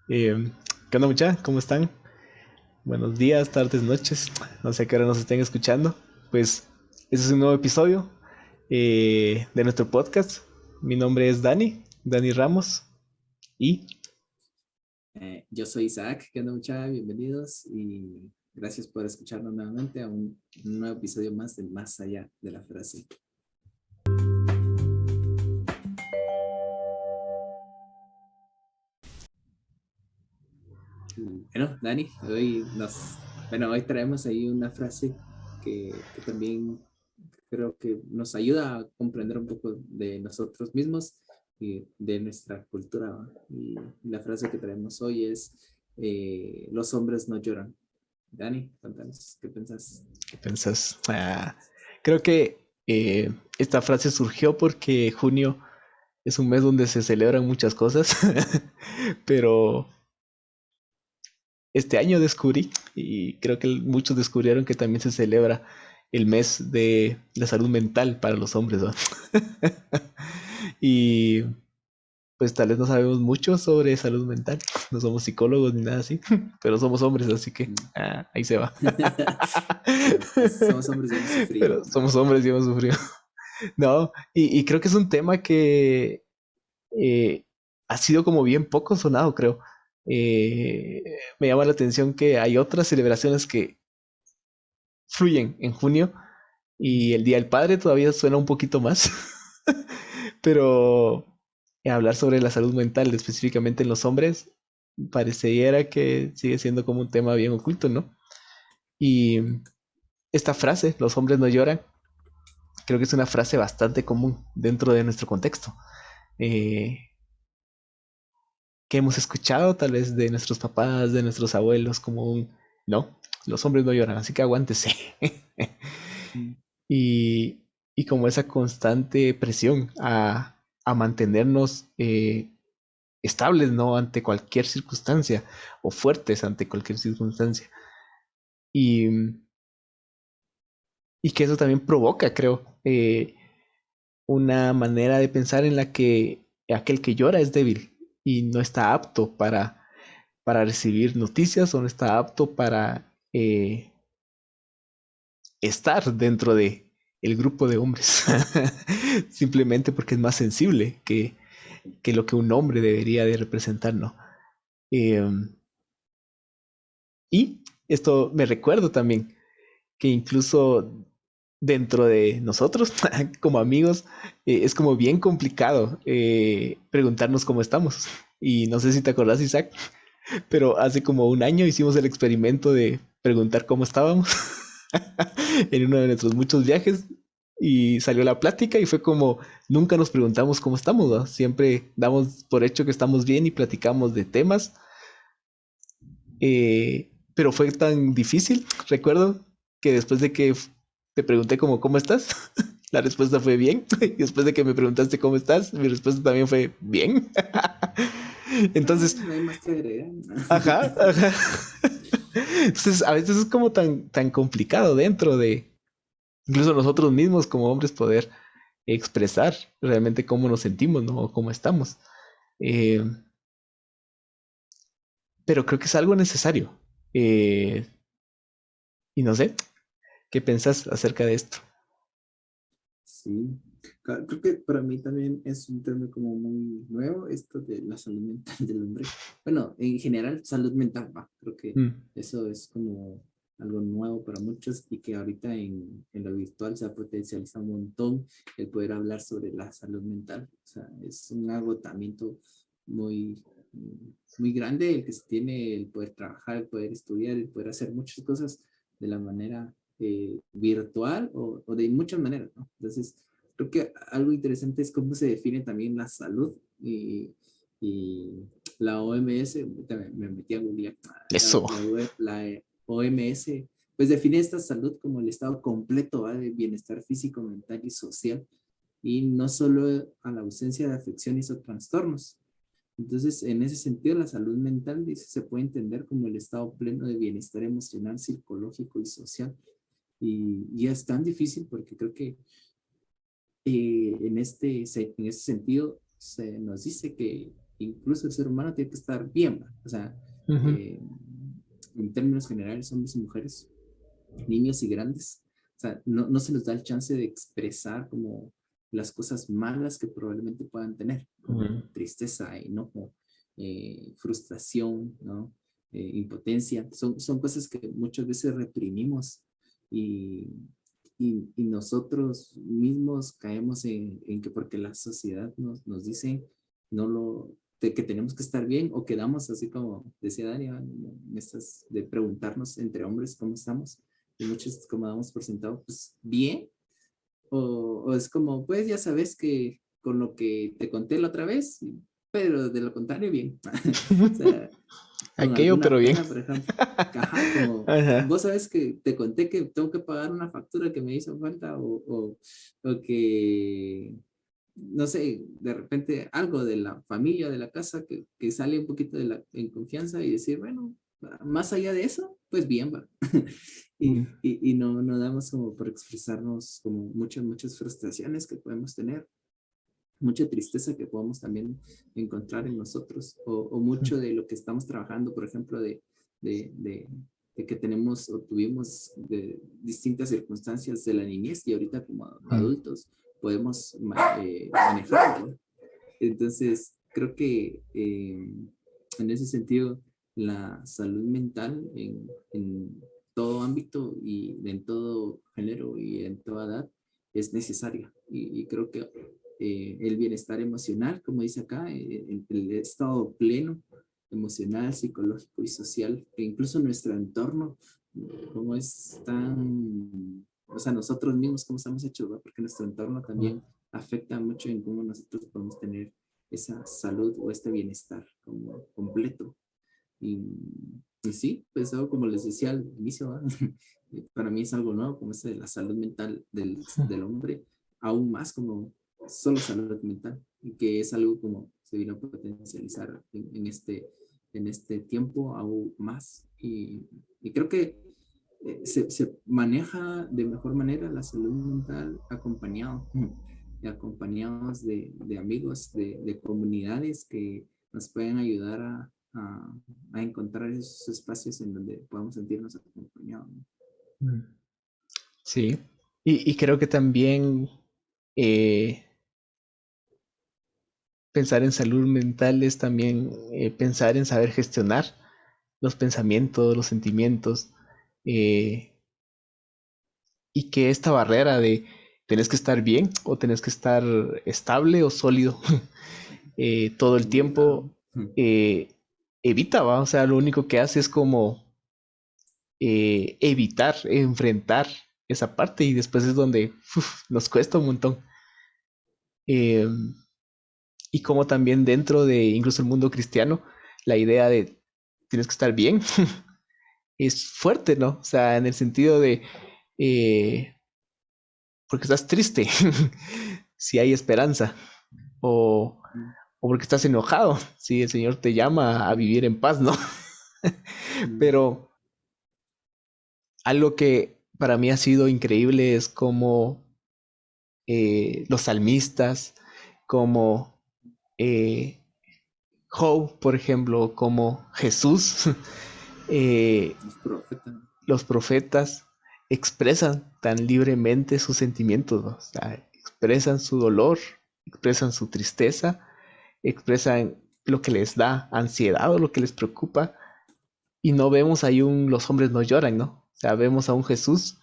Eh, ¿Qué onda, mucha? ¿Cómo están? Buenos días, tardes, noches. No sé a qué hora nos estén escuchando. Pues, este es un nuevo episodio de nuestro podcast. Mi nombre es Dani Ramos. Y, Yo soy Isaac, ¿qué onda muchachos? Bienvenidos y gracias por escucharnos nuevamente a un nuevo episodio más de Más Allá de la Frase. Y bueno, Dani, hoy traemos ahí una frase que también creo que nos ayuda a comprender un poco de nosotros mismos y de nuestra cultura, ¿va? Y la frase que traemos hoy es, los hombres no lloran. Dani, cuéntanos, ¿qué pensás? ¿qué pensás? Creo que esta frase surgió porque junio es un mes donde se celebran muchas cosas. Pero este año descubrí, y creo que muchos descubrieron que también se celebra el mes de la salud mental para los hombres, ¿no? Y pues tal vez no sabemos mucho sobre salud mental, no somos psicólogos ni nada así, pero somos hombres, así que Mm. ahí se va. Pero pues somos hombres y hemos sufrido. Pero somos hombres y hemos sufrido. No, y creo que es un tema que eh, ha sido como bien poco sonado, creo. Eh, Me llama la atención que hay otras celebraciones que fluyen en junio y el Día del Padre todavía suena un poquito más, pero hablar sobre la salud mental específicamente en los hombres pareciera que sigue siendo como un tema bien oculto, ¿no? Y esta frase, los hombres no lloran, creo que es una frase bastante común dentro de nuestro contexto, eh, que hemos escuchado tal vez de nuestros papás, de nuestros abuelos, como un, no, los hombres no lloran, así que aguántese. Mm. y, y como esa constante presión a mantenernos estables, ¿no? Ante cualquier circunstancia o fuertes ante cualquier circunstancia. Y, y que eso también provoca, creo, una manera de pensar en la que aquel que llora es débil y no está apto para recibir noticias o no está apto para estar dentro de el grupo de hombres. Simplemente porque es más sensible que lo que un hombre debería de representar, ¿no? Eh, y esto me recuerdo también que incluso dentro de nosotros, como amigos, es como bien complicado preguntarnos cómo estamos. Y no sé si te acordás, Isaac, pero hace como un año hicimos el experimento de preguntar cómo estábamos en uno de nuestros muchos viajes y salió la plática y fue como nunca nos preguntamos cómo estamos, ¿no? Siempre damos por hecho que estamos bien y platicamos de temas, pero fue tan difícil, recuerdo, que después de que te pregunté como cómo estás, la respuesta fue bien, y después de que me preguntaste cómo estás, mi respuesta también fue bien. Entonces, No hay más que agregar. ajá, ajá. Entonces, a veces es como tan complicado dentro de incluso nosotros mismos como hombres poder expresar realmente cómo nos sentimos, ¿no? O cómo estamos. Eh, pero creo que es algo necesario. Eh, y no sé, ¿qué pensás acerca de esto? Sí, creo que para mí también es un tema como muy nuevo esto de la salud mental del hombre. Bueno, en general, salud mental, va. Creo que Mm, eso es como algo nuevo para muchos y que ahorita en lo virtual se ha potencializado un montón el poder hablar sobre la salud mental. O sea, es un agotamiento muy, muy grande el que se tiene, el poder trabajar, el poder estudiar, el poder hacer muchas cosas de la manera virtual o de muchas maneras, ¿no? Entonces, creo que algo interesante es cómo se define también la salud y la OMS, me metí a googlear, eso. la OMS, pues define esta salud como el estado completo, ¿va? De bienestar físico, mental y social, y no solo a la ausencia de afecciones o trastornos. Entonces, en ese sentido, la salud mental dice, se puede entender como el estado pleno de bienestar emocional, psicológico y social. Y es tan difícil porque creo que en ese sentido se nos dice que incluso el ser humano tiene que estar bien, ¿va? O sea, Ujú, eh, en términos generales, hombres y mujeres, niños y grandes, o sea, no se nos da el chance de expresar como las cosas malas que probablemente puedan tener, como ujú, tristeza, enojo, frustración, ¿no? Impotencia, son cosas que muchas veces reprimimos y, y nosotros mismos caemos en que porque la sociedad nos dice no lo, que tenemos que estar bien o quedamos así como decía Daria, en estas de preguntarnos entre hombres cómo estamos y muchos como damos por sentado, pues bien, o es como, pues ya sabes que con lo que te conté la otra vez, pero de lo contrario, bien. O sea, con aquello, pero alguna bien. pena, por ejemplo. Ajá, como Ajá. vos sabes que te conté que tengo que pagar una factura que me hizo falta o que, no sé, de repente algo de la familia, de la casa, que sale un poquito de la en confianza y decir, bueno, más allá de eso, pues bien, va. Mm, Y no damos como por expresarnos como muchas frustraciones que podemos tener, mucha tristeza que podemos también encontrar en nosotros, o mucho de lo que estamos trabajando, por ejemplo, de, de, de que tenemos o tuvimos de distintas circunstancias de la niñez y ahorita como mm, adultos podemos manejarlo. Entonces, creo que en ese sentido, la salud mental en todo ámbito y en todo género y en toda edad es necesaria. Y creo que el bienestar emocional, como dice acá, el estado pleno emocional, psicológico y social, que incluso nuestro entorno, como es tan, o sea, nosotros mismos, cómo estamos hechos, ¿va? Porque nuestro entorno mm, también afecta mucho en cómo nosotros podemos tener esa salud o este bienestar como completo. Y, y sí, pues algo como les decía al inicio, ¿va? Para mí es algo nuevo, como este de la salud mental del hombre, aún más como solo salud mental, y que es algo como se vino a potencializar en este tiempo aún más. Y creo que se maneja de mejor manera la salud mental acompañado, acompañados de amigos, de comunidades que nos pueden ayudar a encontrar esos espacios en donde podamos sentirnos acompañados, ¿no? mm. Sí. Y creo que también eh, pensar en salud mental es también pensar en saber gestionar los pensamientos, los sentimientos, eh, y que esta barrera de tenés que estar bien o tenés que estar estable o sólido todo el Muy raro. tiempo evita, ¿va? O sea, lo único que hace es como evitar, enfrentar esa parte y después es donde nos cuesta un montón. Eh, y como también dentro de incluso el mundo cristiano, la idea de tienes que estar bien es fuerte, ¿no? O sea, en el sentido de eh, porque estás triste, si hay esperanza, o, o porque estás enojado, si el Señor te llama a vivir en paz, ¿no? Pero algo que para mí ha sido increíble es como los salmistas, como eh, Job, por ejemplo, como Jesús, eh, Los profetas. los profetas expresan tan libremente sus sentimientos, ¿no? O sea, expresan su dolor, expresan su tristeza, expresan lo que les da ansiedad o lo que les preocupa, y no vemos ahí los hombres no lloran, ¿no? O sea, vemos a un Jesús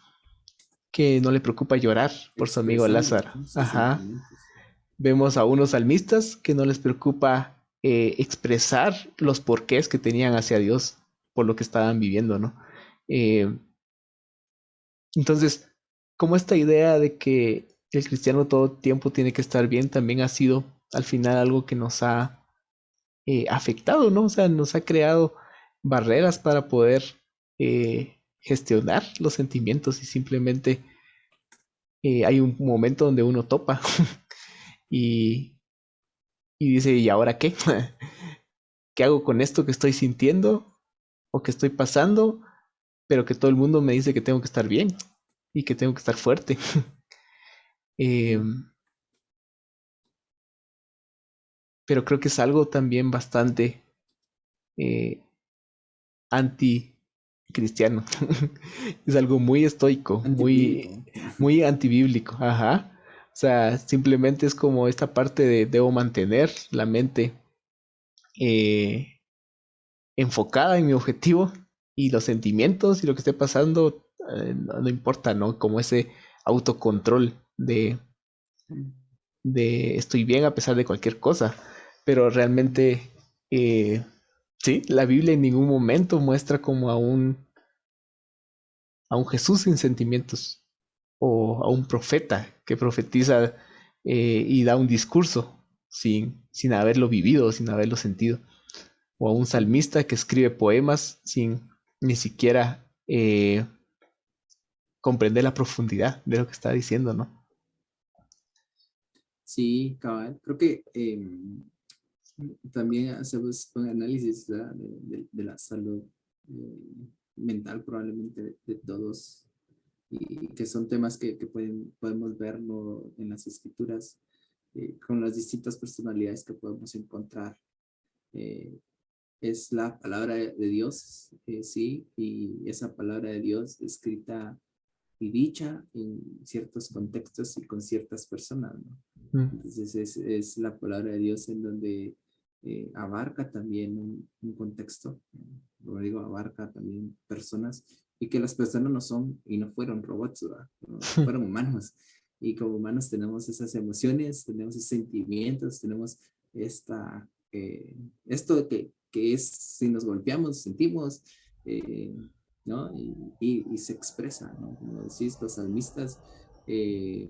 que no le preocupa llorar por su amigo Expresando, Lázaro. ¿no? Sus Ajá. sentimientos. Vemos a unos salmistas que no les preocupa expresar los porqués que tenían hacia Dios por lo que estaban viviendo, ¿no? Eh, entonces, como esta idea de que el cristiano todo tiempo tiene que estar bien también ha sido al final algo que nos ha afectado, ¿no? O sea, nos ha creado barreras para poder gestionar los sentimientos y simplemente hay un momento donde uno topa y, y dice, ¿y ahora qué? ¿Qué hago con esto que estoy sintiendo o que estoy pasando? Pero que todo el mundo me dice que tengo que estar bien y que tengo que estar fuerte. Eh, pero creo que es algo también bastante eh, anticristiano. Es algo muy estoico, Antibíblico. muy antibíblico. Ajá. O sea, simplemente es como esta parte de debo mantener la mente eh, enfocada en mi objetivo y los sentimientos y lo que esté pasando, no importa, ¿no? Como ese autocontrol de estoy bien a pesar de cualquier cosa. Pero realmente, eh, sí, la Biblia en ningún momento muestra como a un Jesús sin sentimientos o a un profeta que profetiza y da un discurso sin haberlo vivido, sin haberlo sentido, o a un Sí, salmista que escribe poemas sin ni siquiera comprender la profundidad de lo que está diciendo, ¿no? sí, cabal. Creo que también hacemos un análisis, ¿verdad? De la salud mental probablemente de todos y que son temas que podemos verlo en las escrituras con las distintas personalidades que podemos encontrar. Eh, es la palabra de Dios, sí, y esa palabra de Dios escrita y dicha en ciertos contextos y con ciertas personas, ¿no? Mm, Entonces es la palabra de Dios en donde abarca también un contexto, como digo, abarca también personas y que las personas no son y no fueron robots, ¿verdad? No fueron humanos. Y como humanos tenemos esas emociones, tenemos esos sentimientos, tenemos esta, esto que es, si nos golpeamos, sentimos, eh, ¿no? Y se expresa, ¿no? Como decís, los salmistas, eh,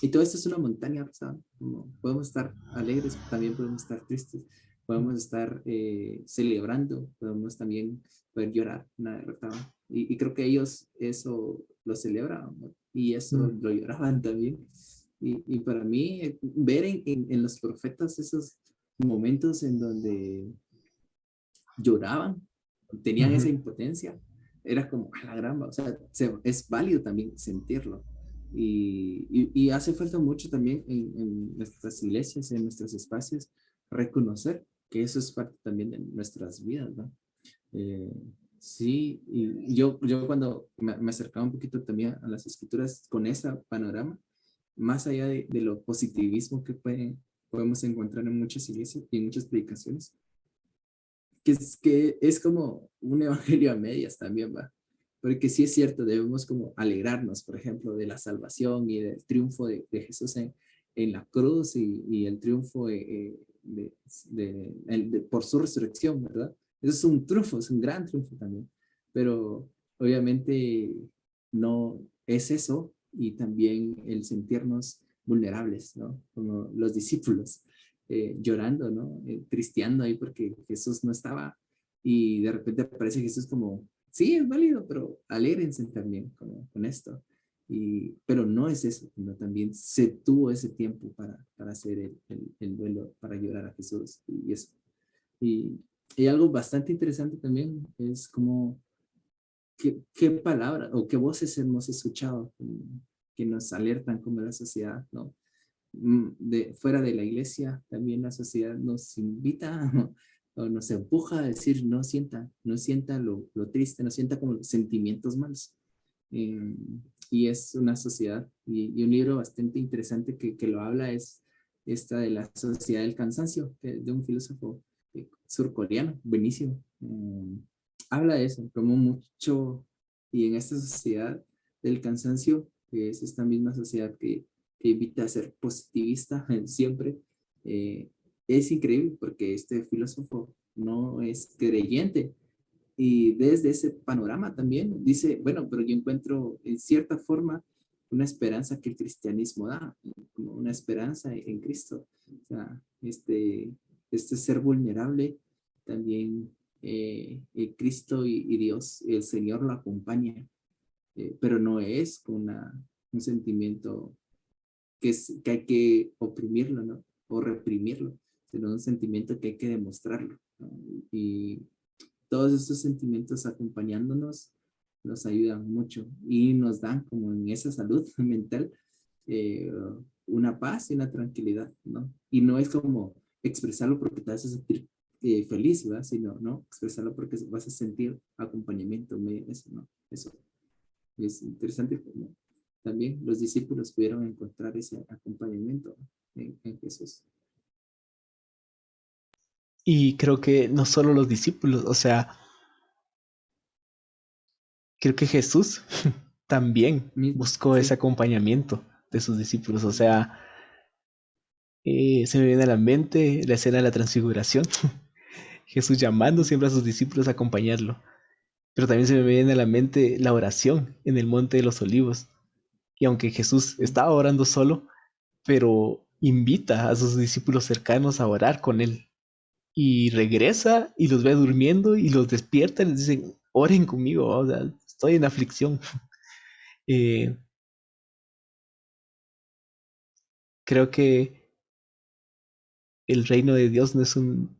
y todo esto es una montaña rusa, ¿no? Podemos estar alegres, también podemos estar tristes, podemos estar celebrando, podemos también poder llorar una derrota. Y creo que ellos eso lo celebraban, ¿no? Y eso mm, lo lloraban también. Y para mí, ver en los profetas esos momentos en donde lloraban, tenían esa ujú. impotencia, era como a la gran, o sea, es válido también sentirlo. Y hace falta mucho también en nuestras iglesias, en nuestros espacios, reconocer que eso es parte también de nuestras vidas, ¿no? Eh, sí, y yo cuando me acercaba un poquito también a las escrituras con ese panorama, más allá de lo positivismo que podemos encontrar en muchas iglesias y en muchas predicaciones, que es como un evangelio a medias también, va. Porque sí es cierto, debemos como alegrarnos, por ejemplo, de la salvación y del triunfo de Jesús en la cruz y el triunfo por su resurrección, ¿verdad? Eso es un triunfo, es un gran triunfo también. Pero obviamente no es eso y también el sentirnos vulnerables, ¿no? Como los discípulos llorando, ¿no? Tristeando ahí porque Jesús no estaba y de repente aparece Jesús como, sí, es válido, pero alégrense también con esto. Pero no es eso, sino también se tuvo ese tiempo para hacer el duelo, para llorar a Jesús y eso. Y, y algo bastante interesante también es como qué palabras o qué voces hemos escuchado que nos alertan como la sociedad, ¿no? Fuera de la iglesia, también la sociedad nos invita o nos empuja a decir, no sienta lo triste, no sienta como los sentimientos malos. Eh, y es una sociedad, y un libro bastante interesante que lo habla es esta de la sociedad del cansancio, de un filósofo surcoreano, buenísimo. Habla de eso, como mucho, y en esta sociedad del cansancio, que es esta misma sociedad que invita a ser positivista siempre. Eh, es increíble porque este filósofo no es creyente y desde ese panorama también dice, bueno, pero yo encuentro en cierta forma una esperanza que el cristianismo da, como una esperanza en Cristo. O sea, este ser vulnerable también Cristo y Dios, el Señor lo acompaña, pero no es un sentimiento que hay que oprimirlo, ¿no? O reprimirlo, sino un sentimiento que hay que demostrarlo, ¿no? Y todos esos sentimientos acompañándonos nos ayudan mucho y nos dan como en esa salud mental eh, una paz y una tranquilidad, ¿no? Y no es como expresarlo porque te vas a sentir feliz, ¿verdad? Sino, no, expresarlo porque vas a sentir acompañamiento, eso, ¿no? Eso es interesante, ¿no? También los discípulos pudieron encontrar ese acompañamiento en Jesús. Y creo que no solo los discípulos, o sea, creo que Jesús también Mismo, buscó ese sí. acompañamiento de sus discípulos. O sea, se me viene a la mente la escena de la transfiguración. Jesús llamando siempre a sus discípulos a acompañarlo. Pero también se me viene a la mente la oración en el Monte de los Olivos. Y aunque Jesús Sí, estaba orando solo, pero invita a sus discípulos cercanos a orar con él. Y regresa y los ve durmiendo y los despierta y les dicen, oren conmigo, o sea, estoy en aflicción. Eh, Creo que el reino de Dios no es un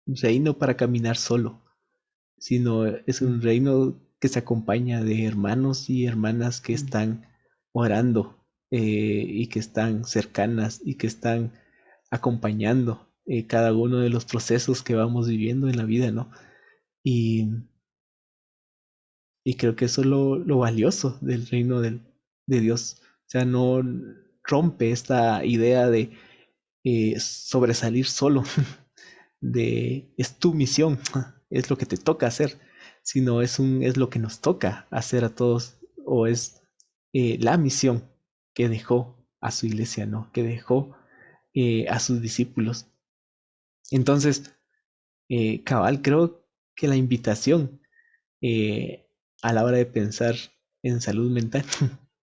reino para caminar solo, sino es un mm, reino que se acompaña de hermanos y hermanas que mm, están orando y que están cercanas y que están acompañando cada uno de los procesos que vamos viviendo en la vida, ¿no? Y, y creo que eso es lo valioso del reino de Dios. O sea, no rompe esta idea de sobresalir solo, de es tu misión, es lo que te toca hacer, sino es lo que nos toca hacer a todos, o es la misión que dejó a su iglesia, ¿no? Que dejó a sus discípulos. Entonces, cabal, creo que la invitación a la hora de pensar en salud mental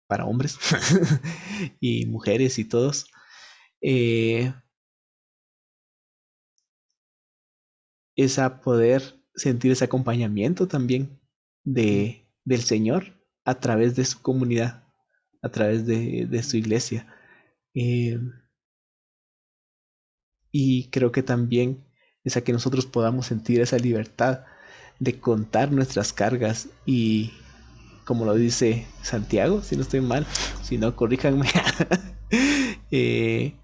para hombres y mujeres y todos, eh, es a poder sentir ese acompañamiento también mm, del Señor a través de su comunidad, a través de su iglesia. Eh, y creo que también es a que nosotros podamos sentir esa libertad de contar nuestras cargas y, como lo dice Santiago, si no estoy mal, si no, corríjanme, eh,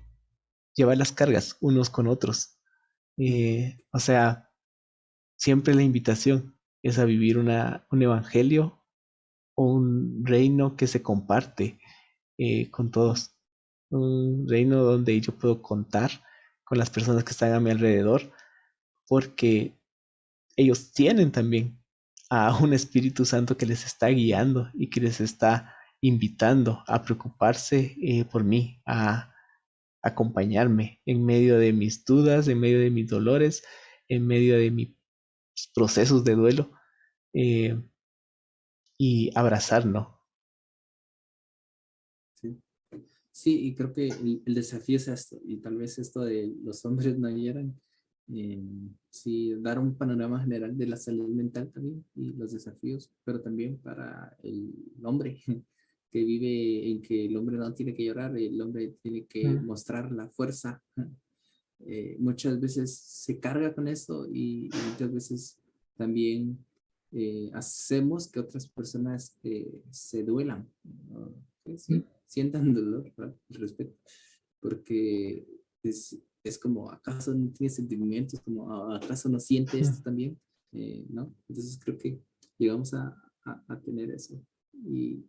llevar las cargas unos con otros. mm, O sea, siempre la invitación es a vivir un evangelio o un reino que se comparte con todos. Un reino donde yo puedo contar con las personas que están a mi alrededor, porque ellos tienen también a un Espíritu Santo que les está guiando y que les está invitando a preocuparse por mí, a acompañarme en medio de mis dudas, en medio de mis dolores, en medio de mis procesos de duelo eh, y abrazarnos. sí. Sí, y creo que el desafío es esto, y tal vez esto de los hombres no hieran, sí, dar un panorama general de la salud mental también y los desafíos, pero también para el hombre que vive en que el hombre no tiene que llorar, el hombre tiene que Mm. mostrar la fuerza. Muchas veces se carga con esto y muchas veces también hacemos que otras personas se duelan, ¿no? Que sí, sientan dolor, ¿verdad? Al respecto, porque es como, ¿acaso no tiene sentimientos? Como, ¿acaso no siente esto también? ¿No? Entonces creo que llegamos a tener eso. Y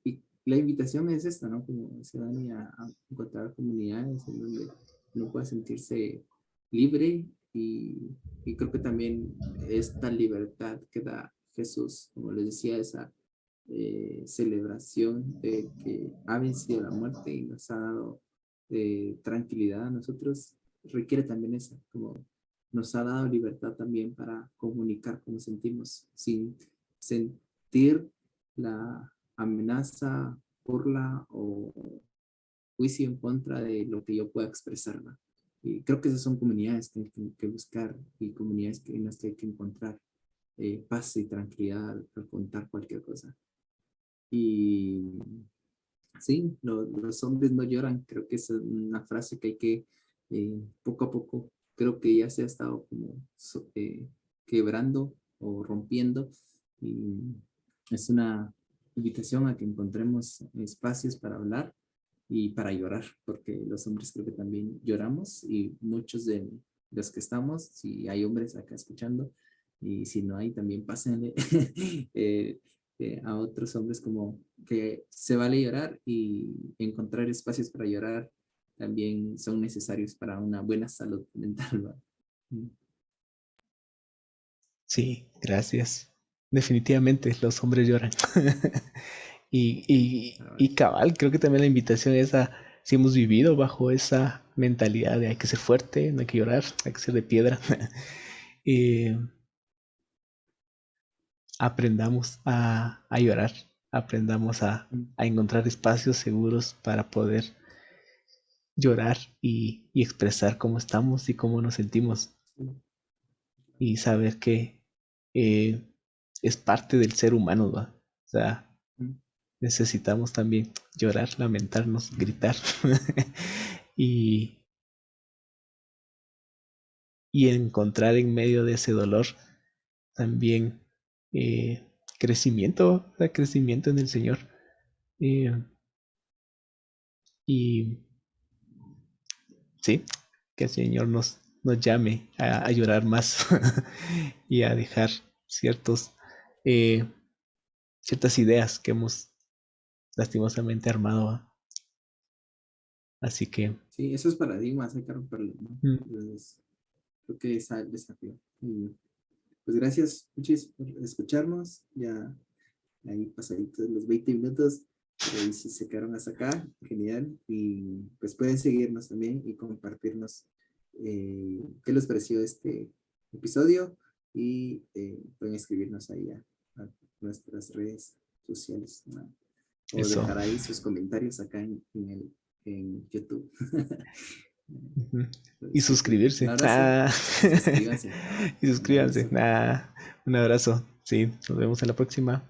la invitación es esta, ¿no? Como decía Dani, a encontrar comunidades en donde uno pueda sentirse libre y creo que también esta libertad que da Jesús, como les decía, esa celebración de que ha vencido la muerte y nos ha dado tranquilidad a nosotros, requiere también eso, como nos ha dado libertad también para comunicar cómo sentimos, sin sentir la amenaza, burla o juicio en contra de lo que yo pueda expresar, ¿no? Y creo que esas son comunidades que hay que buscar y comunidades en las que hay que encontrar paz y tranquilidad al contar cualquier cosa. Y sí, los hombres no lloran, creo que es una frase que hay que poco a poco, creo que ya se ha estado como quebrando o rompiendo y es una invitación a que encontremos espacios para hablar y para llorar, porque los hombres creo que también lloramos y muchos de los que estamos, si hay hombres acá escuchando, y si no hay, también pásenle eh, a otros hombres como que se vale llorar y encontrar espacios para llorar también son necesarios para una buena salud mental, ¿va? Mm. Sí, gracias. Definitivamente los hombres lloran. Ah, Y cabal, creo que también la invitación es a, si hemos vivido bajo esa mentalidad de hay que ser fuerte, no hay que llorar, hay que ser de piedra, eh, aprendamos a llorar, aprendamos mm, a encontrar espacios seguros para poder llorar y expresar cómo estamos y cómo nos sentimos sí, y saber que eh, es parte del ser humano, ¿va? O sea, mm, necesitamos también llorar, lamentarnos, gritar y, y encontrar en medio de ese dolor también eh, crecimiento, o sea, crecimiento en el Señor. Eh, y sí, que el Señor nos llame a llorar más y a dejar ciertos, eh, ciertas ideas que hemos lastimosamente armado. ¿Va? Así que, sí, esos paradigmas hay que romperlos, ¿no? mm, Entonces, creo que es el desafío. Y, pues gracias, muchis, por escucharnos. Ya ahí pasaditos los 20 minutos, pero ahí sí se quedaron hasta acá, genial. Y pues pueden seguirnos también y compartirnos qué les pareció este episodio y pueden escribirnos ahí a nuestras redes sociales, ¿no? O eso. dejar ahí sus comentarios acá en YouTube. Ujú. Y Pues sí, un suscribirse. abrazo, Ah. suscríbanse, cabal, Y un suscríbanse. abrazo. Ah. Un abrazo. Sí, nos vemos en la próxima.